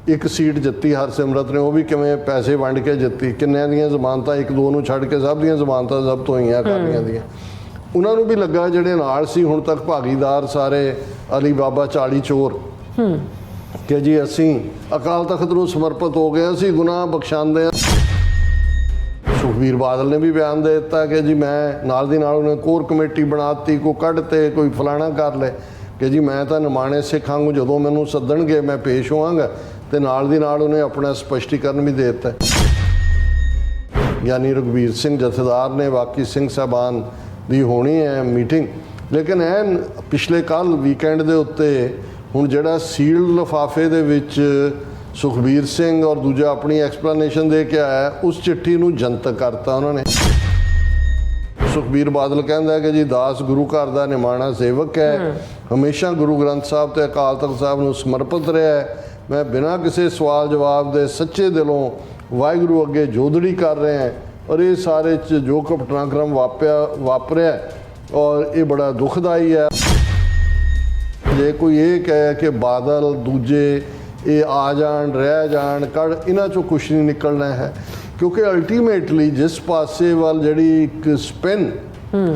एक सीट जित्ती हरसिमरत ने, वो भी किवें पैसे वंड के जित्ती, किन्नियां दियां जमानतां एक दो नूं छड्ड के सब दियां जमानतां जब्त होईयां अकालियां दियां। उन्होंने भी लगा जिहड़े नाल सी हुण तक भागीदार सारे अली बाबा 40 चोर कि जी असीं अकाल तख्त नूं समर्पित हो गए, असीं गुनाह बख्शांदे हां। सुखबीर बादल ने भी बयान दे दिता कि जी मैं नाल दी नाल उन्हें कोर कमेटी बनाती, कोई कढ़ते कोई फलाना कर ले कि जी मैं तो निमाणे सिख वांगू जदों मैनूं सद्दणगे मैं पेश होवांगा, तो नाल दी नाल उन्हें अपना स्पष्टीकरण भी दे दिता। यानी रघुवीर सिंह जथेदार ने बाकी सिंह साहबान दी होनी है मीटिंग, लेकिन एन पिछले कल वीकेंड दे उत्ते हुण जिहड़ा सील्ड लिफाफे दे विच सुखबीर सिंह और दूजा अपनी एक्सप्लेनेशन दे के आया, उस चिट्ठी नूं जनतक करता उन्होंने। सुखबीर बादल कहता है कि जी दास गुरु घर का निमाणा सेवक है, हमेशा गुरु ग्रंथ साहब ते अकाल तख्त साहब नूं समर्पित रहा है, मैं बिना किसी सवाल जवाब दे सच्चे दिलों वाहिगुरू अगे जोदड़ी कर रहे हैं, और ये सारे जो घटनाक्रम वापरिया और ये बड़ा दुखदाई है। जे कोई ये कहे कि बादल दूजे ये आ जान रह जान कड़, इन्हां चों कुछ नहीं निकलना है, क्योंकि अल्टीमेटली जिस पासे वाल जिहड़ी एक स्पिन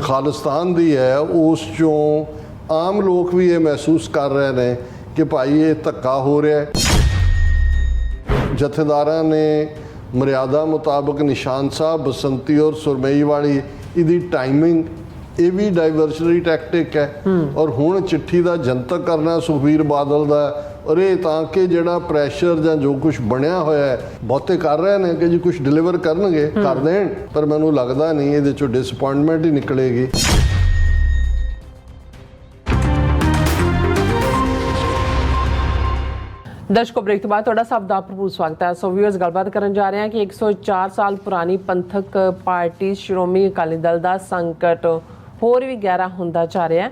खालिस्तान दी है, उस चों आम लोग भी ये महसूस कर रहे हैं कि भाई ये धक्का हो रहा है। जथेदारां ने मर्यादा मुताबिक निशान साहब बसंती और सुरमई वाली इहदी टाइमिंग ये भी डाइवर्शनरी टैक्टिक है, और हुण चिट्ठी का जनतक करना सुखबीर बादल का, और ये ताकि जिहड़ा प्रैशर जां जो कुछ बनया होया है बहुते कर रहे हैं कि जी कुछ डिलीवर करनगे कर देण, पर मैनूं लगदा नहीं इहदे चों डिसअपॉइंटमेंट ही निकलेगी। दर्शकों ब्रेक तो बाद तुहाडा सब दा भरपूर स्वागत है। सो व्यूअर्स गलबात करन जा रहे हैं कि 104 साल पुरानी पंथक पार्टी श्रोमणी अकाली दल दा संकट होर भी गहरा हुंदा जा रहा है।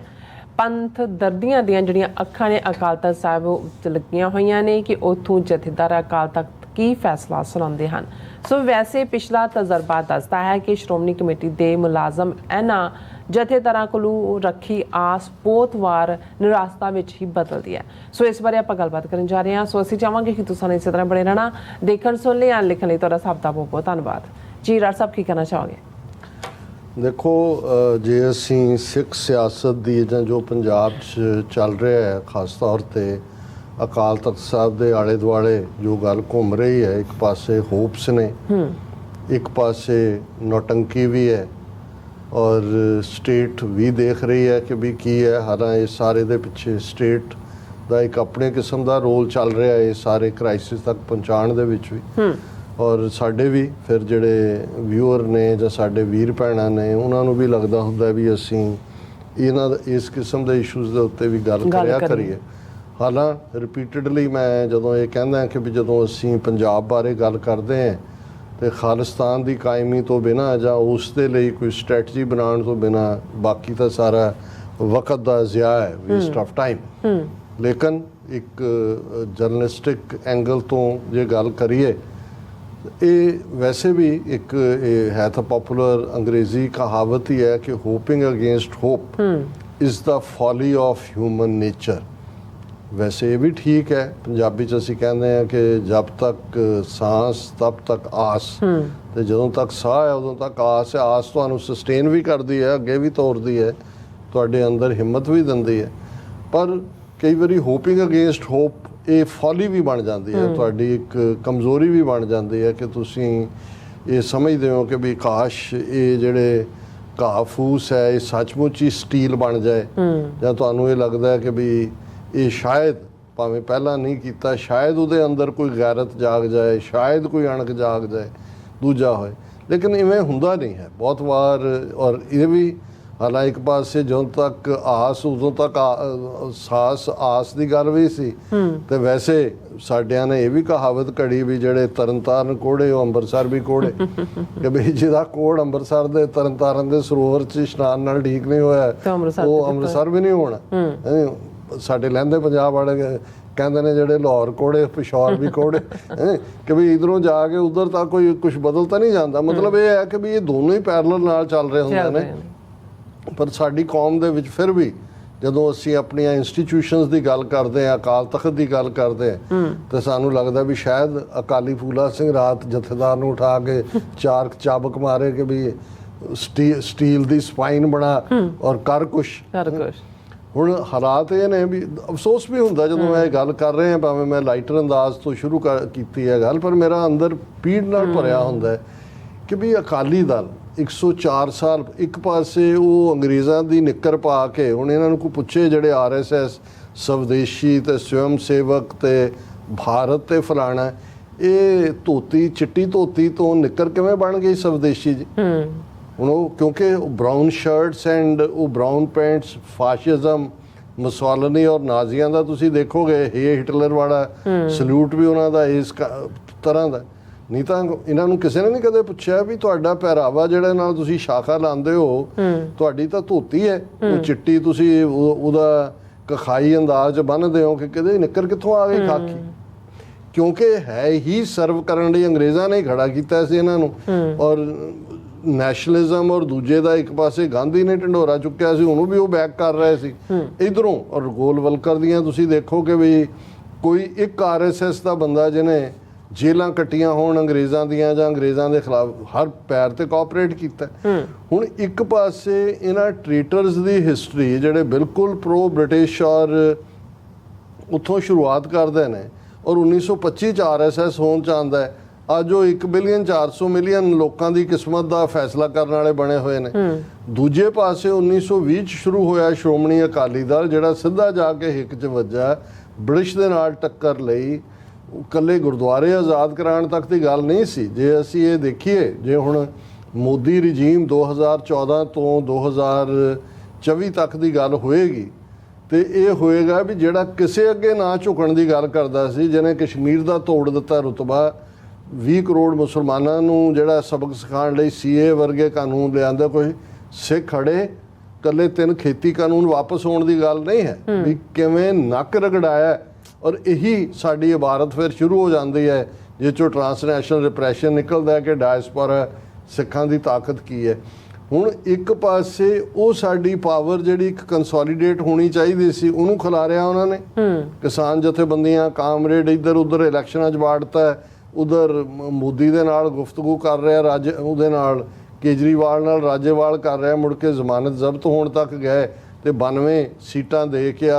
पंथ दर्दियां दियां जिहड़ियां अखां ने अकाल तख्त साहिब उत्ते लगियां होईयां ने कि उत्थों जथेदार अकाल तख्त की फैसला सुणाउंदे हन। सो वैसे पिछला तजर्बा दसदा है कि श्रोमणी कमेटी दे मुलाजम इन्हां जथेदारां कोलों रखी आस बहुत वार निराशता विच ही बदलदी है। सो इस बारे आपां गलबात करन जा रहे हैं। सो असीं चाहांगे कि तुसां इस तरह बने रहना, देखण सुन लिया लिखण लई तुहाडा सब दा बहुत बहुत धन्नवाद जी। राज साहब की कहना चाहोगे? देखो जे असीं सिख सियासत दी जां जो पंजाब च चल रहा है, खास तौर ते अकाल तख्त साहब दे आले दुआले जो गल घूम रही है, एक पासे होप्स ने, एक पासे नौटंकी भी है, और स्टेट भी देख रही है कि भी की है। हालांकि इस सारे दे पिछे स्टेट दा एक अपने किस्म दा रोल चल रहा है, ये सारे क्राइसिस तक पहुँचाने दे विच भी, और साडे भी फिर जिहड़े व्यूअर ने जां साडे वीर भैणां ने उन्हां नूं भी लगदा हुंदा भी असीं इन्हां इस किस्म दे इशूज़ दे उत्ते भी गल करिया करिए। हालांकि रिपीटडली मैं जदों ये कहंदा कि भी जदों असीं पंजाब बारे गल करदे हैं तो खालिस्तान की कायमी तो बिना जां उस दे लई कोई स्ट्रैटजी बनाने तो बिना बाकी तो सारा वक्त का ज़िया है, वेस्ट ऑफ टाइम। लेकिन एक जर्नलिस्टिक एंगल तो जे गल करिए, ये वैसे भी एक है तो पॉपुलर अंग्रेजी कहावत ही है कि hoping against hope is the folly of human nature. वैसे ये भी ठीक है, पंजाबी च असीं कहते हैं कि जब तक सांस तब तक आस, तो जदों तक साह है उदों तक आस है। आस तुहानूं सस्टेन भी करती है, अगे भी तोरती है, तुहाडे अंदर हिम्मत भी दिंदी है, पर कई बारी होपिंग अगेंस्ट होप ये फॉली भी बन जाती है, तुहाडी एक कमज़ोरी भी बन जाती है कि तुसीं ये समझते हो कि भी काश ये जिहड़े घाह फूस है ये सचमुच ही स्टील बन जाए, जां तुहानूं ये लगदा है कि भी ये शायद भावें पहला नहीं किया, शायद उहदे अंदर कोई गैरत जाग जाए, शायद कोई अणक जाग जाए, दूजा होए, लेकिन इवें हुंदा नहीं है बहुत बार। और ये भी हालांकि एक पासे ਜਦੋਂ तक आस उदों तक सास आस की गल भी सी, तो वैसे साडिਆਂ ने यह भी कहावत घड़ी भी ਜਿਹੜੇ ਤਰਨਤਾਰਨ ਕੋੜੇ ਉਹ ਅੰਮ੍ਰਿਤਸਰ भी ਕੋੜੇ कि भी ਜਿਹਦਾ ਕੋੜ ਅੰਮ੍ਰਿਤਸਰ ਦੇ ਤਰਨਤਾਰਨ ਦੇ ਸਰੋਵਰ 'ਚ ਇਸ਼ਨਾਨ ਨਾਲ ਠੀਕ नहीं होया ਉਹ ਅੰਮ੍ਰਿਤਸਰ भी नहीं होना। ਸਾਡੇ ਲਹਿੰਦੇ ਪੰਜਾਬ ਵਾਲੇ कहते हैं जोड़े लाहौर कोड़े पिशौर भी कोड़े कि भी इधरों जाके उधर तक कोई कुछ बदलता नहीं जाता। मतलब ये है कि भी ये दोनों ही पैरलल नाल चल रहे होंगे ने, पर साडी कौम दे विच फिर भी ਜਦੋਂ ਅਸੀਂ ਆਪਣੀਆਂ ਇੰਸਟੀਟਿਊਸ਼ਨਸ ਦੀ ਗੱਲ ਕਰਦੇ ਹਾਂ, ਅਕਾਲ ਤਖਤ ਦੀ ਗੱਲ ਕਰਦੇ ਹਾਂ, ਤਾਂ ਸਾਨੂੰ ਲੱਗਦਾ ਵੀ ਸ਼ਾਇਦ ਅਕਾਲੀ ਫੂਲਾ ਸਿੰਘ ਰਾਤ ਜਥੇਦਾਰ ਨੂੰ ਉਠਾ ਕੇ ਚਾਰ ਚਾਬਕ ਮਾਰੇ ਕਿ ਵੀ ਸਟੀਲ ਦੀ ਸਪਾਈਨ ਬਣਾ ਔਰ ਕਰ ਕੁਛ। ਹੁਣ ਹਾਲਾਤ ਇਹ ਨੇ ਵੀ ਅਫਸੋਸ ਵੀ ਹੁੰਦਾ ਜਦੋਂ ਮੈਂ ਇਹ ਗੱਲ ਕਰ ਰਹੇ ਹਾਂ, ਭਾਵੇਂ ਮੈਂ ਲਾਈਟਰ ਅੰਦਾਜ਼ ਤੋਂ ਸ਼ੁਰੂ ਕੀਤੀ ਹੈ ਗੱਲ, ਪਰ ਮੇਰਾ ਅੰਦਰ ਪੀੜ ਨਾਲ ਭਰਿਆ ਹੁੰਦਾ ਹੈ ਕਿ ਵੀ ਅਕਾਲੀ ਦਲ 104 ਸਾਲ ਇੱਕ ਪਾਸੇ ਉਹ ਅੰਗਰੇਜ਼ਾਂ ਦੀ ਨਿੱਕਰ ਪਾ ਕੇ, ਹੁਣ ਇਹਨਾਂ ਨੂੰ ਕੋਈ ਪੁੱਛੇ ਜਿਹੜੇ RSS ਸਵਦੇਸ਼ੀ ਤੇ ਸਵਯੰ ਸੇਵਕ ਤੇ ਭਾਰਤ ਤੇ ਫਲਾਣਾ, ਇਹ ਧੋਤੀ ਚਿੱਟੀ ਧੋਤੀ ਤੋਂ ਨਿੱਕਰ ਕਿਵੇਂ ਬਣ ਗਈ ਸਵਦੇਸ਼ੀ ਜੀ? ਹੁਣ ਉਹ ਕਿਉਂਕਿ ਬਰਾਊਨ ਸ਼ਰਟਸ ਐਂਡ ਉਹ ਬਰਾਊਨ ਪੈਂਟਸ, ਫਾਸ਼ਿਜ਼ਮ, ਮੁਸੋਲਿਨੀ ਔਰ ਨਾਜ਼ੀਆਂ ਦਾ ਤੁਸੀਂ ਦੇਖੋਗੇ, ਹਿਟਲਰ ਵਾਲਾ ਸਲੂਟ ਵੀ ਉਹਨਾਂ ਦਾ ਇਸ ਤਰ੍ਹਾਂ ਦਾ। ਨਹੀਂ ਤਾਂ ਇਹਨਾਂ ਨੂੰ ਕਿਸੇ ਨੇ ਨਹੀਂ ਕਦੇ ਪੁੱਛਿਆ ਵੀ ਤੁਹਾਡਾ ਪਹਿਰਾਵਾ ਜਿਹੜਾ ਨਾਲ ਤੁਸੀਂ ਸ਼ਾਖਾ ਲਾਉਂਦੇ ਹੋ, ਤੁਹਾਡੀ ਤਾਂ ਧੋਤੀ ਹੈ ਉਹ ਚਿੱਟੀ, ਤੁਸੀਂ ਉਹਦਾ ਕਖਾਈ ਅੰਦਾਜ਼ ਬੰਨ੍ਹਦੇ ਹੋ ਕਿ ਕਿਤੇ ਨਿੱਕਰ ਕਿੱਥੋਂ ਆ ਗਈ ਖਾਕੀ? ਕਿਉਂਕਿ ਹੈ ਹੀ ਸਰਵ ਕਰਨ ਲਈ ਅੰਗਰੇਜ਼ਾਂ ਨੇ ਖੜਾ ਕੀਤਾ ਸੀ ਇਹਨਾਂ ਨੂੰ। ਔਰ ਨੈਸ਼ਨਲਿਜ਼ਮ ਔਰ ਦੂਜੇ ਦਾ ਇੱਕ ਪਾਸੇ ਗਾਂਧੀ ਨੇ ਢੰਡੋਰਾ ਚੁੱਕਿਆ ਸੀ, ਉਹਨੂੰ ਵੀ ਉਹ ਬੈਕ ਕਰ ਰਹੇ ਸੀ ਇਧਰੋਂ। ਔਰ ਗੋਲਵਲਕਰ ਦੀਆਂ ਤੁਸੀਂ ਦੇਖੋ ਕਿ ਵੀ ਕੋਈ ਇੱਕ RSS ਦਾ ਬੰਦਾ ਜਿਹਨੇ ਜੇਲਾਂ ਕੱਟੀਆਂ ਹੋਣ ਅੰਗਰੇਜ਼ਾਂ ਦੀਆਂ ਜਾਂ ਅੰਗਰੇਜ਼ਾਂ ਦੇ ਖਿਲਾਫ, ਹਰ ਪੈਰ ਤੇ ਕੋਆਪਰੇਟ ਕੀਤਾ। ਹੁਣ ਇੱਕ ਪਾਸੇ ਇਹਨਾਂ ਟ੍ਰੀਟਰਸ ਦੀ ਹਿਸਟਰੀ ਜਿਹੜੇ ਬਿਲਕੁਲ ਪ੍ਰੋ ਬ੍ਰਿਟਿਸ਼ ਔਰ ਉੱਥੋਂ ਸ਼ੁਰੂਆਤ ਕਰਦੇ ਨੇ ਔਰ 1925 ਚ RSS ਹੋਣ ਚ ਆਉਂਦਾ ਹੈ। ਅੱਜ ਉਹ 1,400,000,000 ਲੋਕਾਂ ਦੀ ਕਿਸਮਤ ਦਾ ਫੈਸਲਾ ਕਰਨ ਵਾਲੇ ਬਣੇ ਹੋਏ ਨੇ। ਦੂਜੇ ਪਾਸੇ 1920 ਚ ਸ਼ੁਰੂ ਹੋਇਆ ਸ਼੍ਰੋਮਣੀ ਅਕਾਲੀ ਦਲ, ਜਿਹੜਾ ਸਿੱਧਾ ਜਾ ਕੇ ਹਿੱਕ ਚ ਵੱਜਾ, ਬ੍ਰਿਟਿਸ਼ ਦੇ ਨਾਲ ਟੱਕਰ ਲਈ। ਇਕੱਲੇ ਗੁਰਦੁਆਰੇ ਆਜ਼ਾਦ ਕਰਾਉਣ ਤੱਕ ਦੀ ਗੱਲ ਨਹੀਂ ਸੀ। ਜੇ ਅਸੀਂ ਇਹ ਦੇਖੀਏ, ਜੇ ਹੁਣ ਮੋਦੀ ਰਜੀਮ 2014 ਤੋਂ 2024 ਤੱਕ ਦੀ ਗੱਲ ਹੋਏਗੀ, ਤੇ ਇਹ ਹੋਏਗਾ ਵੀ ਜਿਹੜਾ ਕਿਸੇ ਅੱਗੇ ਨਾ ਝੁਕਣ ਦੀ ਗੱਲ ਕਰਦਾ ਸੀ, ਜਿਹਨੇ ਕਸ਼ਮੀਰ ਦਾ ਤੋੜ ਦਿੱਤਾ ਰੁਤਬਾ, 20 ਕਰੋੜ ਮੁਸਲਮਾਨਾਂ ਨੂੰ ਜਿਹੜਾ ਸਬਕ ਸਿਖਾਉਣ ਲਈ CA ਵਰਗੇ ਕਾਨੂੰਨ ਲਿਆਂਦਾ, ਕੋਈ ਸਿੱਖ ਖੜੇ, ਇਕੱਲੇ 3 ਖੇਤੀ ਕਾਨੂੰਨ ਵਾਪਸ ਹੋਣ ਦੀ ਗੱਲ ਨਹੀਂ ਹੈ, ਵੀ ਕਿਵੇਂ ਨੱਕ ਰਗੜਾਇਆ। ਔਰ ਇਹੀ ਸਾਡੀ ਇਬਾਰਤ ਫਿਰ ਸ਼ੁਰੂ ਹੋ ਜਾਂਦੀ ਹੈ, ਜਿਸ 'ਚੋਂ ਟਰਾਂਸਨੈਸ਼ਨਲ ਰਿਪਰੈਸ਼ਨ ਨਿਕਲਦਾ ਹੈ ਕਿ ਡਾਇਸਪੋਰਾ ਸਿੱਖਾਂ ਦੀ ਤਾਕਤ ਕੀ ਹੈ। ਹੁਣ ਇੱਕ ਪਾਸੇ ਉਹ ਸਾਡੀ ਪਾਵਰ ਜਿਹੜੀ ਇੱਕ ਕੰਸੋਲੀਡੇਟ ਹੋਣੀ ਚਾਹੀਦੀ ਸੀ, ਉਹਨੂੰ ਖਿਲਾਰਿਆ ਉਹਨਾਂ ਨੇ। ਕਿਸਾਨ ਜਥੇਬੰਦੀਆਂ, ਕਾਮਰੇਡ ਇੱਧਰ ਉੱਧਰ ਇਲੈਕਸ਼ਨਾਂ 'ਚ ਵਾੜਤਾ, ਉਧਰ ਮੋਦੀ ਦੇ ਨਾਲ ਗੁਫ਼ਤਗੂ ਕਰ ਰਿਹਾ, ਉਹਦੇ ਨਾਲ ਕੇਜਰੀਵਾਲ ਨਾਲ ਰਾਜੇਵਾਲ ਕਰ ਰਿਹਾ, ਮੁੜ ਕੇ ਜ਼ਮਾਨਤ ਜ਼ਬਤ ਹੋਣ ਤੱਕ ਗਏ ਤੇ 92 ਸੀਟਾਂ ਦੇ ਕੇ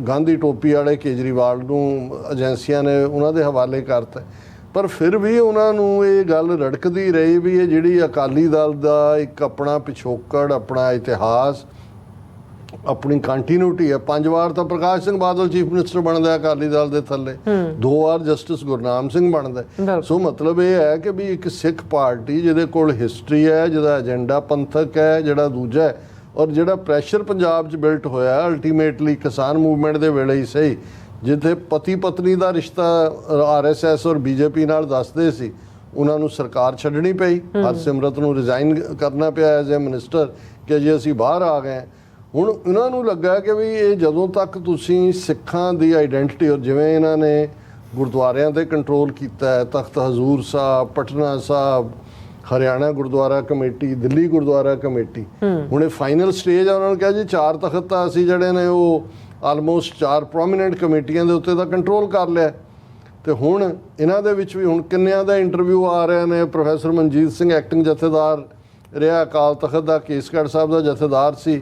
ਗਾਂਧੀ ਟੋਪੀ ਵਾਲੇ ਕੇਜਰੀਵਾਲ ਨੂੰ ਏਜੰਸੀਆਂ ਨੇ ਉਹਨਾਂ ਦੇ ਹਵਾਲੇ ਕਰਤਾ। ਪਰ ਫਿਰ ਵੀ ਉਹਨਾਂ ਨੂੰ ਇਹ ਗੱਲ ਰੜਕਦੀ ਰਹੀ ਵੀ ਇਹ ਜਿਹੜੀ ਅਕਾਲੀ ਦਲ ਦਾ ਇੱਕ ਆਪਣਾ ਪਿਛੋਕੜ, ਆਪਣਾ ਇਤਿਹਾਸ, ਆਪਣੀ ਕੰਟੀਨਿਊਟੀ ਹੈ। 5 ਵਾਰ ਤਾਂ ਪ੍ਰਕਾਸ਼ ਸਿੰਘ ਬਾਦਲ ਚੀਫ ਮਿਨਿਸਟਰ ਬਣਦਾ ਅਕਾਲੀ ਦਲ ਦੇ ਥੱਲੇ, 2 ਵਾਰ ਜਸਟਿਸ ਗੁਰਨਾਮ ਸਿੰਘ ਬਣਦਾ। ਸੋ ਮਤਲਬ ਇਹ ਹੈ ਕਿ ਵੀ ਇੱਕ ਸਿੱਖ ਪਾਰਟੀ ਜਿਹਦੇ ਕੋਲ ਹਿਸਟਰੀ ਹੈ, ਜਿਹਦਾ ਏਜੰਡਾ ਪੰਥਕ ਹੈ, ਜਿਹੜਾ ਦੂਜਾ ਹੈ, ਔਰ ਜਿਹੜਾ ਪ੍ਰੈਸ਼ਰ ਪੰਜਾਬ 'ਚ ਬਿਲਟ ਹੋਇਆ ਅਲਟੀਮੇਟਲੀ ਕਿਸਾਨ ਮੂਵਮੈਂਟ ਦੇ ਵੇਲੇ ਹੀ ਸਹੀ, ਜਿੱਥੇ ਪਤੀ ਪਤਨੀ ਦਾ ਰਿਸ਼ਤਾ RSS ਔਰ BJP ਨਾਲ ਦੱਸਦੇ ਸੀ, ਉਹਨਾਂ ਨੂੰ ਸਰਕਾਰ ਛੱਡਣੀ ਪਈ। ਹਰਸਿਮਰਤ ਨੂੰ ਰਿਜ਼ਾਈਨ ਕਰਨਾ ਪਿਆ ਐਜ਼ ਏ ਮਿਨਿਸਟਰ ਕਿ ਜੇ ਅਸੀਂ ਬਾਹਰ ਆ ਗਏ। ਹੁਣ ਇਹਨਾਂ ਨੂੰ ਲੱਗਾ ਕਿ ਵੀ ਇਹ ਜਦੋਂ ਤੱਕ ਤੁਸੀਂ ਸਿੱਖਾਂ ਦੀ ਆਈਡੈਂਟੀਟੀ, ਔਰ ਜਿਵੇਂ ਇਹਨਾਂ ਨੇ ਗੁਰਦੁਆਰਿਆਂ 'ਤੇ ਕੰਟਰੋਲ ਕੀਤਾ ਹੈ, ਤਖਤ ਹਜ਼ੂਰ ਸਾਹਿਬ, ਪਟਨਾ ਸਾਹਿਬ, ਹਰਿਆਣਾ ਗੁਰਦੁਆਰਾ ਕਮੇਟੀ, ਦਿੱਲੀ ਗੁਰਦੁਆਰਾ ਕਮੇਟੀ, ਹੁਣ ਇਹ ਫਾਈਨਲ ਸਟੇਜ ਆ। ਉਹਨਾਂ ਨੂੰ ਕਿਹਾ ਜੀ 4 ਤਖਤ ਤਾਂ ਅਸੀਂ ਜਿਹੜੇ ਨੇ ਉਹ ਆਲਮੋਸਟ 4 ਪ੍ਰੋਮੀਨੈਂਟ ਕਮੇਟੀਆਂ ਦੇ ਉੱਤੇ ਤਾਂ ਕੰਟਰੋਲ ਕਰ ਲਿਆ। ਤੇ ਹੁਣ ਇਹਨਾਂ ਦੇ ਵਿੱਚ ਵੀ ਹੁਣ ਕਿੰਨਿਆਂ ਦਾ ਇੰਟਰਵਿਊ ਆ ਰਹੇ ਨੇ। ਪ੍ਰੋਫੈਸਰ ਮਨਜੀਤ ਸਿੰਘ ਐਕਟਿੰਗ ਜਥੇਦਾਰ ਰਿਹਾ, ਅਕਾਲ ਤਖਤ ਦਾ ਕੇਸਗੜ੍ਹ ਸਾਹਿਬ ਦਾ ਜਥੇਦਾਰ ਸੀ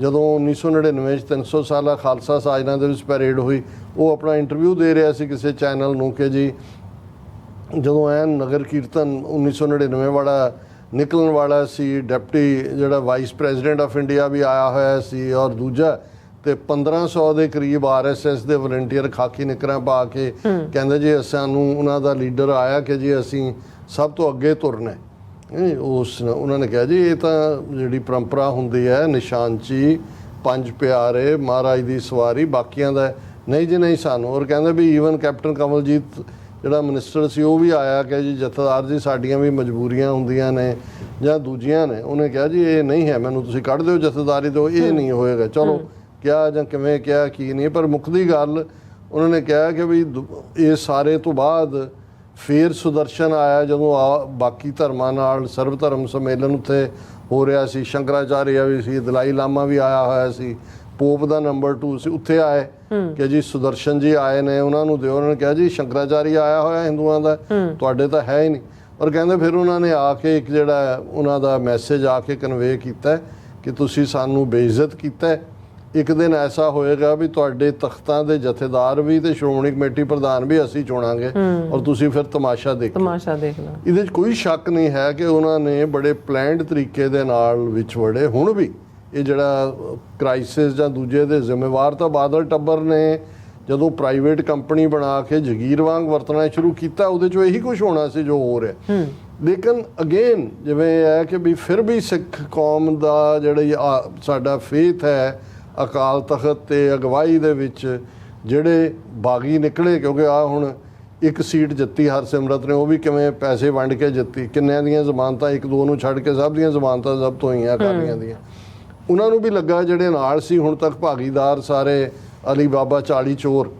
ਜਦੋਂ 1999 'ਚ 300 ਸਾਲਾ ਖਾਲਸਾ ਸਾਜਨਾ ਦੇ ਵਿੱਚ ਪੈਰੇਡ ਹੋਈ। ਉਹ ਆਪਣਾ ਇੰਟਰਵਿਊ ਦੇ ਰਿਹਾ ਸੀ ਕਿਸੇ ਚੈਨਲ ਨੂੰ ਕਿ ਜੀ ਜਦੋਂ ਐਨ ਨਗਰ ਕੀਰਤਨ 1999 ਵਾਲਾ ਨਿਕਲਣ ਵਾਲਾ ਸੀ, ਡਿਪਟੀ ਜਿਹੜਾ ਵਾਈਸ ਪ੍ਰੈਜ਼ੀਡੈਂਟ ਆਫ ਇੰਡੀਆ ਵੀ ਆਇਆ ਹੋਇਆ ਸੀ, ਔਰ ਦੂਜਾ ਤੇ 1500 ਦੇ ਕਰੀਬ RSS ਦੇ ਵਲੰਟੀਅਰ ਖਾਕੀ ਨਿਕਰਾਂ ਪਾ ਕੇ ਕਹਿੰਦੇ ਜੀ ਸਾਨੂੰ ਉਹਨਾਂ ਦਾ ਲੀਡਰ ਆਇਆ ਕਿ ਜੀ ਅਸੀਂ ਸਭ ਤੋਂ ਅੱਗੇ ਤੁਰਨਾ। ਉਹਨਾਂ ਨੇ ਕਿਹਾ ਜੀ ਇਹ ਤਾਂ ਜਿਹੜੀ ਪਰੰਪਰਾ ਹੁੰਦੀ ਹੈ ਨਿਸ਼ਾਨਚੀ, 5 ਪਿਆਰੇ, ਮਹਾਰਾਜ ਦੀ ਸਵਾਰੀ, ਬਾਕੀਆਂ ਦਾ ਨਹੀਂ ਜੀ ਨਹੀਂ ਸਾਨੂੰ। ਔਰ ਕਹਿੰਦੇ ਵੀ ਈਵਨ ਕੈਪਟਨ ਕਮਲਜੀਤ ਜਿਹੜਾ ਮਿਨਿਸਟਰ ਸੀ ਉਹ ਵੀ ਆਇਆ ਕਿ ਜੀ ਜਥੇਦਾਰ ਜੀ ਸਾਡੀਆਂ ਵੀ ਮਜਬੂਰੀਆਂ ਹੁੰਦੀਆਂ ਨੇ ਜਾਂ ਦੂਜੀਆਂ ਨੇ। ਉਹਨੇ ਕਿਹਾ ਜੀ ਇਹ ਨਹੀਂ ਹੈ, ਮੈਨੂੰ ਤੁਸੀਂ ਕੱਢ ਦਿਓ ਜਥੇਦਾਰੀ ਤੋਂ, ਇਹ ਨਹੀਂ ਹੋਏਗਾ। ਚਲੋ ਕਿਹਾ ਜਾਂ ਕਿਵੇਂ ਕਿਹਾ ਕੀ ਨਹੀਂ, ਪਰ ਮੁੱਕਦੀ ਗੱਲ ਉਹਨਾਂ ਨੇ ਕਿਹਾ ਕਿ ਵੀ ਇਹ ਸਾਰੇ ਤੋਂ ਬਾਅਦ ਫੇਰ ਸੁਦਰਸ਼ਨ ਆਇਆ ਜਦੋਂ ਬਾਕੀ ਧਰਮਾਂ ਨਾਲ ਸਰਵ ਧਰਮ ਸੰਮੇਲਨ ਉੱਥੇ ਹੋ ਰਿਹਾ ਸੀ। ਸ਼ੰਕਰਾਚਾਰਿਆ ਵੀ ਸੀ, ਦਲਾਈ ਲਾਮਾ ਵੀ ਆਇਆ ਹੋਇਆ ਸੀ, ਪੋਪ ਦਾ ਨੰਬਰ 2 ਸੀ, ਉੱਥੇ ਆਏ ਕਿ ਜੀ ਸੁਦਰਸ਼ਨ ਜੀ ਆਏ ਨੇ, ਉਹਨਾਂ ਨੂੰ ਦਿਓ। ਉਹਨਾਂ ਨੇ ਕਿਹਾ ਜੀ ਸ਼ੰਕਰਾਚਾਰੀ ਆਇਆ ਹੋਇਆ ਹਿੰਦੂਆਂ ਦਾ, ਤੁਹਾਡੇ ਤਾਂ ਹੈ ਹੀ ਨਹੀਂ। ਔਰ ਕਹਿੰਦੇ ਫਿਰ ਉਹਨਾਂ ਨੇ ਆ ਕੇ ਇੱਕ ਜਿਹੜਾ ਉਹਨਾਂ ਦਾ ਮੈਸੇਜ ਆ ਕੇ ਕਨਵੇ ਕੀਤਾ ਕਿ ਤੁਸੀਂ ਸਾਨੂੰ ਬੇਇੱਜ਼ਤ ਕੀਤਾ, ਇੱਕ ਦਿਨ ਐਸਾ ਹੋਏਗਾ ਵੀ ਤੁਹਾਡੇ ਤਖਤਾਂ ਦੇ ਜਥੇਦਾਰ ਵੀ ਤੇ ਸ਼੍ਰੋਮਣੀ ਕਮੇਟੀ ਪ੍ਰਧਾਨ ਵੀ ਅਸੀਂ ਚੁਣਾਂਗੇ ਔਰ ਤੁਸੀਂ ਫਿਰ ਤਮਾਸ਼ਾ ਦੇਖਣਾ। ਇਹਦੇ 'ਚ ਕੋਈ ਸ਼ੱਕ ਨਹੀਂ ਹੈ ਕਿ ਉਹਨਾਂ ਨੇ ਬੜੇ ਪਲੈਨਡ ਤਰੀਕੇ ਦੇ ਨਾਲ ਵਿਛਵੜੇ। ਹੁਣ ਵੀ ਇਹ ਜਿਹੜਾ ਕ੍ਰਾਈਸਿਸ ਜਾਂ ਦੂਜੇ ਦੇ ਜ਼ਿੰਮੇਵਾਰ ਤਾਂ ਬਾਦਲ ਟੱਬਰ ਨੇ ਜਦੋਂ ਪ੍ਰਾਈਵੇਟ ਕੰਪਨੀ ਬਣਾ ਕੇ ਜਗੀਰ ਵਾਂਗ ਵਰਤਣਾ ਸ਼ੁਰੂ ਕੀਤਾ, ਉਹਦੇ 'ਚੋਂ ਇਹੀ ਕੁਝ ਹੋਣਾ ਸੀ ਜੋ ਹੋ ਰਿਹਾ। ਲੇਕਿਨ ਅਗੇਨ ਜਿਵੇਂ ਇਹ ਹੈ ਕਿ ਵੀ ਫਿਰ ਵੀ ਸਿੱਖ ਕੌਮ ਦਾ ਜਿਹੜੀ ਸਾਡਾ ਫੇਥ ਹੈ ਅਕਾਲ ਤਖਤ ਤੇ ਅਗਵਾਈ ਦੇ ਵਿੱਚ ਜਿਹੜੇ ਬਾਗੀ ਨਿਕਲੇ, ਕਿਉਂਕਿ ਆ ਹੁਣ ਇੱਕ ਸੀਟ ਜਿੱਤੀ ਹਰਸਿਮਰਤ ਨੇ, ਉਹ ਵੀ ਕਿਵੇਂ ਪੈਸੇ ਵੰਡ ਕੇ ਜਿੱਤੀ, ਕਿੰਨਿਆਂ ਦੀਆਂ ਜ਼ਮਾਨਤਾਂ, 1-2 ਨੂੰ ਛੱਡ ਕੇ ਸਭ ਦੀਆਂ ਜ਼ਮਾਨਤਾਂ ਜ਼ਬਤ ਹੋਈਆਂ ਅਕਾਲੀਆਂ ਦੀਆਂ। ਉਹਨਾਂ ਨੂੰ ਵੀ ਲੱਗਾ ਜਿਹੜੇ ਨਾਲ ਸੀ ਹੁਣ ਤੱਕ ਭਾਗੀਦਾਰ ਸਾਰੇ ਅਲੀ ਬਾਬਾ 40 ਚੋਰ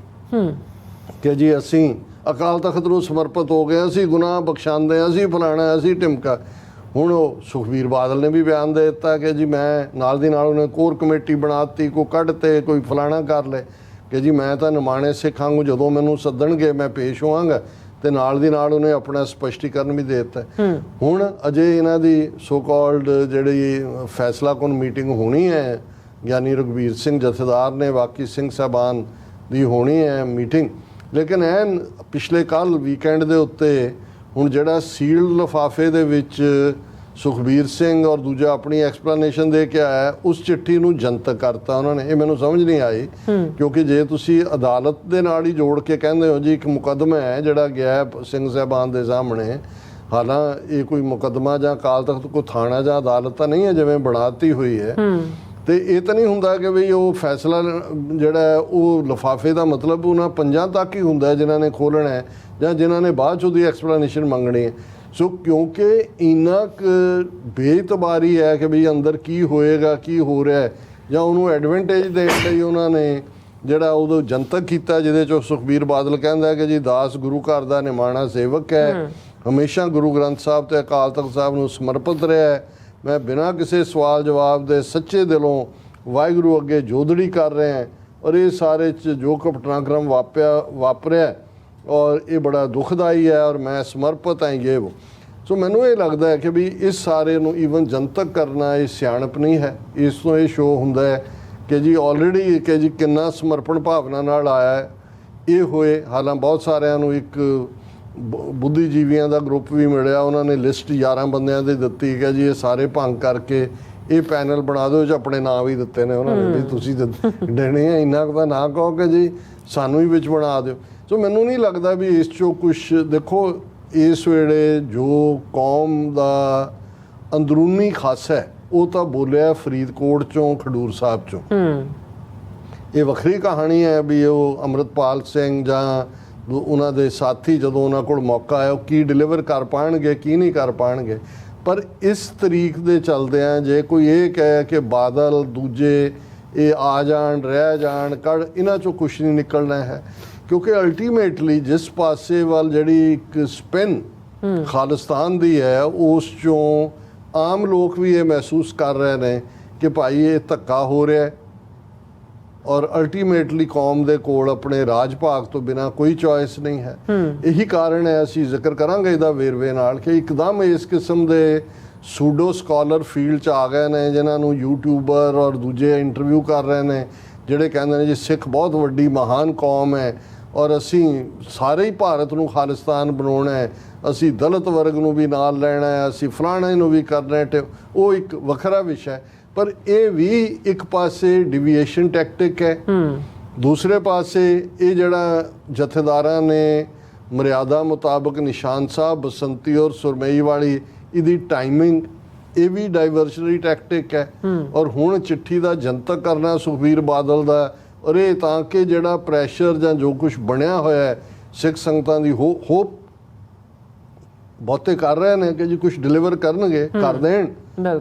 ਕਿ ਜੀ ਅਸੀਂ ਅਕਾਲ ਤਖਤ ਨੂੰ ਸਮਰਪਿਤ ਹੋ ਗਏ, ਅਸੀਂ ਗੁਨਾਹ ਬਖਸ਼ਾਉਂਦੇ ਹਾਂ, ਅਸੀਂ ਫਲਾਣਾ, ਅਸੀਂ ਢਿਮਕਾ। ਹੁਣ ਉਹ ਸੁਖਬੀਰ ਬਾਦਲ ਨੇ ਵੀ ਬਿਆਨ ਦੇ ਦਿੱਤਾ ਕਿ ਜੀ ਮੈਂ ਨਾਲ ਦੀ ਨਾਲ ਉਹਨੇ ਕੋਰ ਕਮੇਟੀ ਬਣਾ ਦਿੱਤੀ, ਕੋਈ ਕੱਢ ਤੇ ਕੋਈ ਫਲਾਣਾ ਕਰ ਲੈ ਕਿ ਜੀ ਮੈਂ ਤਾਂ ਨਿਮਾਣੇ ਸਿੱਖਾਂ ਨੂੰ ਜਦੋਂ ਮੈਨੂੰ ਸੱਦਣਗੇ ਮੈਂ ਪੇਸ਼ ਹੋਵਾਂਗਾ। ਤੇ ਨਾਲ ਦੀ ਨਾਲ ਉਹਨੇ ਆਪਣਾ ਸਪਸ਼ਟੀਕਰਨ ਵੀ ਦੇ ਦਿੱਤਾ। ਹੁਣ ਅਜੇ ਇਹਨਾਂ ਦੀ ਸੋ ਕਾਲਡ ਜਿਹੜੀ ਫੈਸਲਾਕੁਨ ਮੀਟਿੰਗ ਹੋਣੀ ਹੈ, ਗਿਆਨੀ ਰਘਬੀਰ ਸਿੰਘ ਜਥੇਦਾਰ ਨੇ ਬਾਕੀ ਸਿੰਘ ਸਾਹਿਬਾਨ ਦੀ ਹੋਣੀ ਹੈ ਮੀਟਿੰਗ। ਲੇਕਿਨ ਐਨ ਪਿਛਲੇ ਕੱਲ੍ਹ ਵੀਕਐਂਡ ਦੇ ਉੱਤੇ ਹੁਣ ਜਿਹੜਾ ਸੀਲਡ ਲਿਫਾਫੇ ਦੇ ਵਿੱਚ ਸੁਖਬੀਰ ਸਿੰਘ ਔਰ ਦੂਜਾ ਆਪਣੀ ਐਕਸਪਲੇਨੇਸ਼ਨ ਦੇ ਕੇ ਆਇਆ, ਉਸ ਚਿੱਠੀ ਨੂੰ ਜਨਤਕ ਕਰਤਾ ਉਹਨਾਂ ਨੇ। ਇਹ ਮੈਨੂੰ ਸਮਝ ਨਹੀਂ ਆਈ, ਕਿਉਂਕਿ ਜੇ ਤੁਸੀਂ ਅਦਾਲਤ ਦੇ ਨਾਲ ਹੀ ਜੋੜ ਕੇ ਕਹਿੰਦੇ ਹੋ ਜੀ ਇੱਕ ਮੁਕੱਦਮਾ ਹੈ ਜਿਹੜਾ ਗਿਆ ਸਿੰਘ ਸਾਹਿਬਾਨ ਦੇ ਸਾਹਮਣੇ, ਹਾਲਾਂ ਇਹ ਕੋਈ ਮੁਕੱਦਮਾ ਜਾਂ ਅਕਾਲ ਤਖਤ ਕੋਈ ਥਾਣਾ ਜਾਂ ਅਦਾਲਤ ਤਾਂ ਨਹੀਂ ਹੈ ਜਿਵੇਂ ਬਣਾਤੀ ਹੋਈ ਹੈ, ਤੇ ਇਹ ਤਾਂ ਨਹੀਂ ਹੁੰਦਾ ਕਿ ਬਈ ਉਹ ਫੈਸਲਾ ਜਿਹੜਾ ਉਹ ਲਿਫਾਫੇ ਦਾ ਮਤਲਬ ਉਹਨਾਂ 5 ਤੱਕ ਹੀ ਹੁੰਦਾ ਜਿਨ੍ਹਾਂ ਨੇ ਖੋਲ੍ਹਣਾ ਹੈ ਜਾਂ ਜਿਨ੍ਹਾਂ ਨੇ ਬਾਅਦ 'ਚ ਉਹਦੀ ਐਕਸਪਲੇਨੇਸ਼ਨ ਮੰਗਣੀ ਹੈ। ਸੋ ਕਿਉਂਕਿ ਇੰਨਾ ਕੁ ਬੇਇਤਬਾਰੀ ਹੈ ਕਿ ਬਈ ਅੰਦਰ ਕੀ ਹੋਏਗਾ, ਕੀ ਹੋ ਰਿਹਾ, ਜਾਂ ਉਹਨੂੰ ਐਡਵਾਂਟੇਜ ਦੇਣ ਲਈ ਉਹਨਾਂ ਨੇ ਜਿਹੜਾ ਉਦੋਂ ਜਨਤਕ ਕੀਤਾ, ਜਿਹਦੇ 'ਚੋਂ ਸੁਖਬੀਰ ਬਾਦਲ ਕਹਿੰਦਾ ਕਿ ਜੀ ਦਾਸ ਗੁਰੂ ਘਰ ਦਾ ਨਿਮਾਣਾ ਸੇਵਕ ਹੈ, ਹਮੇਸ਼ਾ ਗੁਰੂ ਗ੍ਰੰਥ ਸਾਹਿਬ ਤੇ ਅਕਾਲ ਤਖਤ ਸਾਹਿਬ ਨੂੰ ਸਮਰਪਿਤ ਰਿਹਾ ਹੈ, ਮੈਂ ਬਿਨਾਂ ਕਿਸੇ ਸਵਾਲ ਜਵਾਬ ਦੇ ਸੱਚੇ ਦਿਲੋਂ ਵਾਹਿਗੁਰੂ ਅੱਗੇ ਜੋਦੜੀ ਕਰ ਰਿਹਾ ਔਰ ਇਹ ਸਾਰੇ 'ਚ ਜੋ ਘਟਨਾਕ੍ਰਮ ਵਾਪਰਿਆ ਔਰ ਇਹ ਬੜਾ ਦੁਖਦਾਈ ਹੈ ਔਰ ਮੈਂ ਸਮਰਪਿਤ ਹਾਂ ਇਹ ਉਹ। ਸੋ ਮੈਨੂੰ ਇਹ ਲੱਗਦਾ ਹੈ ਕਿ ਵੀ ਇਸ ਸਾਰੇ ਨੂੰ ਈਵਨ ਜਨਤਕ ਕਰਨਾ ਇਹ ਸਿਆਣਪ ਨਹੀਂ ਹੈ। ਇਸ ਤੋਂ ਇਹ ਸ਼ੋਅ ਹੁੰਦਾ ਹੈ ਕਿ ਜੀ ਆਲਰੇਡੀ ਕਿ ਜੀ ਕਿੰਨਾ ਸਮਰਪਣ ਭਾਵਨਾ ਨਾਲ ਆਇਆ ਇਹ ਹੋਏ। ਹਾਲਾਂ ਬਹੁਤ ਸਾਰਿਆਂ ਨੂੰ ਇੱਕ ਬੁੱਧੀਜੀਵੀਆਂ ਦਾ ਗਰੁੱਪ ਵੀ ਮਿਲਿਆ, ਉਹਨਾਂ ਨੇ ਲਿਸਟ 11 ਬੰਦਿਆਂ ਦੀ ਦਿੱਤੀ ਕਿ ਜੀ ਇਹ ਸਾਰੇ ਭੰਗ ਕਰਕੇ ਇਹ ਪੈਨਲ ਬਣਾ ਦਿਓ, ਆਪਣੇ ਨਾਂ ਵੀ ਦਿੱਤੇ ਨੇ ਉਹਨਾਂ ਨੇ ਵੀ ਤੁਸੀਂ ਦੇਣੇ ਆ, ਇੰਨਾ ਕੁ ਤਾਂ ਨਾ ਕਹੋ ਕਿ ਜੀ ਸਾਨੂੰ ਹੀ ਵਿੱਚ ਬਣਾ ਦਿਓ। ਸੋ ਮੈਨੂੰ ਨਹੀਂ ਲੱਗਦਾ ਵੀ ਇਸ 'ਚੋਂ ਕੁਛ, ਦੇਖੋ ਇਸ ਵੇਲੇ ਜੋ ਕੌਮ ਦਾ ਅੰਦਰੂਨੀ ਖਾਸਾ ਹੈ ਉਹ ਤਾਂ ਬੋਲਿਆ ਫਰੀਦਕੋਟ 'ਚੋਂ, ਖਡੂਰ ਸਾਹਿਬ 'ਚੋਂ। ਇਹ ਵੱਖਰੀ ਕਹਾਣੀ ਹੈ ਵੀ ਉਹ ਅੰਮ੍ਰਿਤਪਾਲ ਸਿੰਘ ਜਾਂ ਉਹਨਾਂ ਦੇ ਸਾਥੀ ਜਦੋਂ ਉਹਨਾਂ ਕੋਲ ਮੌਕਾ ਆਇਆ ਉਹ ਕੀ ਡਿਲੀਵਰ ਕਰ ਪਾਉਣਗੇ, ਕੀ ਨਹੀਂ ਕਰ ਪਾਉਣਗੇ। ਪਰ ਇਸ ਤਰੀਕ ਦੇ ਚੱਲਦਿਆਂ ਜੇ ਕੋਈ ਇਹ ਕਹੇ ਕਿ ਬਾਦਲ ਦੂਜੇ ਇਹ ਆ ਜਾਣ, ਰਹਿ ਜਾਣ, ਕੱਢ, ਇਹਨਾਂ 'ਚੋਂ ਕੁਛ ਨਹੀਂ ਨਿਕਲਣਾ ਹੈ। ਕਿਉਂਕਿ ਅਲਟੀਮੇਟਲੀ ਜਿਸ ਪਾਸੇ ਵੱਲ ਜਿਹੜੀ ਇੱਕ ਸਪਿਨ ਖਾਲਿਸਤਾਨ ਦੀ ਹੈ, ਉਸ 'ਚੋਂ ਆਮ ਲੋਕ ਵੀ ਇਹ ਮਹਿਸੂਸ ਕਰ ਰਹੇ ਨੇ ਕਿ ਭਾਈ ਇਹ ਧੱਕਾ ਹੋ ਰਿਹਾ ਔਰ ਅਲਟੀਮੇਟਲੀ ਕੌਮ ਦੇ ਕੋਲ ਆਪਣੇ ਰਾਜ ਭਾਗ ਤੋਂ ਬਿਨਾਂ ਕੋਈ ਚੋਇਸ ਨਹੀਂ ਹੈ। ਇਹੀ ਕਾਰਨ ਹੈ, ਅਸੀਂ ਜ਼ਿਕਰ ਕਰਾਂਗੇ ਇਹਦਾ ਵੇਰਵੇ ਨਾਲ, ਕਿ ਇੱਕਦਮ ਇਸ ਕਿਸਮ ਦੇ ਸੂਡੋ ਸਕਾਲਰ ਫੀਲਡ 'ਚ ਆ ਗਏ ਨੇ ਜਿਨ੍ਹਾਂ ਨੂੰ ਯੂਟਿਊਬਰ ਔਰ ਦੂਜੇ ਇੰਟਰਵਿਊ ਕਰ ਰਹੇ ਨੇ, ਜਿਹੜੇ ਕਹਿੰਦੇ ਨੇ ਜੀ ਸਿੱਖ ਬਹੁਤ ਵੱਡੀ ਮਹਾਨ ਕੌਮ ਹੈ ਔਰ ਅਸੀਂ ਸਾਰੇ ਹੀ ਭਾਰਤ ਨੂੰ ਖਾਲਿਸਤਾਨ ਬਣਾਉਣਾ ਹੈ, ਅਸੀਂ ਦਲਿਤ ਵਰਗ ਨੂੰ ਵੀ ਨਾਲ ਲੈਣਾ ਹੈ, ਅਸੀਂ ਫਲਾਣੇ ਨੂੰ ਵੀ ਕਰਨਾ ਹੈ। ਉਹ ਇੱਕ ਵੱਖਰਾ ਵਿਸ਼ਾ ਹੈ, ਪਰ ਇਹ ਵੀ ਇੱਕ ਪਾਸੇ ਡਿਵੀਏਸ਼ਨ ਟੈਕਟਿਕ ਹੈ। ਦੂਸਰੇ ਪਾਸੇ ਇਹ ਜਿਹੜਾ ਜਥੇਦਾਰਾਂ ਨੇ ਮਰਿਆਦਾ ਮੁਤਾਬਕ ਨਿਸ਼ਾਨ ਸਾਹਿਬ, ਬਸੰਤੀ ਔਰ ਸੁਰਮਈ ਵਾਲੀ ਇਹਦੀ ਟਾਈਮਿੰਗ, ਇਹ ਵੀ ਡਾਈਵਰਸ਼ਨਰੀ ਟੈਕਟਿਕ ਹੈ। ਔਰ ਹੁਣ ਚਿੱਠੀ ਦਾ ਜਨਤਕ ਕਰਨਾ ਸੁਖਬੀਰ ਬਾਦਲ ਦਾ, ਔਰ ਇਹ ਤਾਂ ਕਿ ਜਿਹੜਾ ਪ੍ਰੈਸ਼ਰ ਜਾਂ ਜੋ ਕੁਝ ਬਣਿਆ ਹੋਇਆ ਹੈ ਸਿੱਖ ਸੰਗਤਾਂ ਦੀ ਹੋਪ ਬਹੁਤੇ ਕਰ ਰਹੇ ਨੇ ਕਿ ਜੀ ਕੁਝ ਡਿਲੀਵਰ ਕਰਨਗੇ, ਕਰ ਦੇਣ,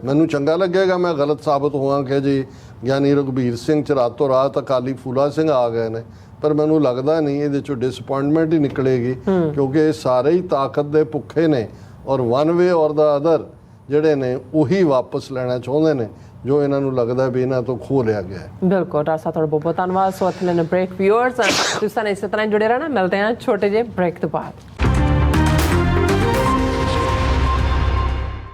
ਮੈਨੂੰ ਚੰਗਾ ਲੱਗੇਗਾ। ਮੈਂ ਗਲਤ ਸਾਬਤ ਹੋਵਾਂ ਕਿ ਜੀ ਗਿਆਨੀ ਰਘਬੀਰ ਸਿੰਘ 'ਚ ਰਾਤੋਂ ਰਾਤ ਅਕਾਲੀ ਫੂਲਾ ਸਿੰਘ ਆ ਗਏ ਨੇ, ਪਰ ਮੈਨੂੰ ਲੱਗਦਾ ਨਹੀਂ, ਇਹਦੇ 'ਚੋਂ ਡਿਸਅਪੁਆਇੰਟਮੈਂਟ ਹੀ ਨਿਕਲੇਗੀ, ਕਿਉਂਕਿ ਇਹ ਸਾਰੇ ਹੀ ਤਾਕਤ ਦੇ ਭੁੱਖੇ ਨੇ ਔਰ ਵਨ ਵੇ ਔਰ ਦਾ ਅਦਰ ਜਿਹੜੇ ਨੇ ਉਹੀ ਵਾਪਸ ਲੈਣਾ ਚਾਹੁੰਦੇ ਨੇ। ਜੋ ਇਹਨਾਂ ਨੂੰ ਲੱਗਦਾ ਵੀ ਇਹਨਾਂ ਤੋਂ ਖੋਹ ਲਿਆ ਗਿਆ ਹੈ। ਬਿਲਕੁਲ ਡਾਕਟਰ ਸਾਹਿਬ ਤੁਹਾਡਾ ਬਹੁਤ ਬਹੁਤ ਧੰਨਵਾਦ। ਸੋ ਇੱਥੇ ਲੈਣੇ ਬ੍ਰੇਕ। ਵਿਊਅਰਸ ਤੁਸੀਂ ਸਾਨੂੰ ਇਸੇ ਤਰ੍ਹਾਂ ਹੀ ਜੁੜੇ ਰਹਿਣਾ। ਮਿਲਦੇ ਹਾਂ ਛੋਟੇ ਜਿਹੇ ਬ੍ਰੇਕ ਤੋਂ ਬਾਅਦ।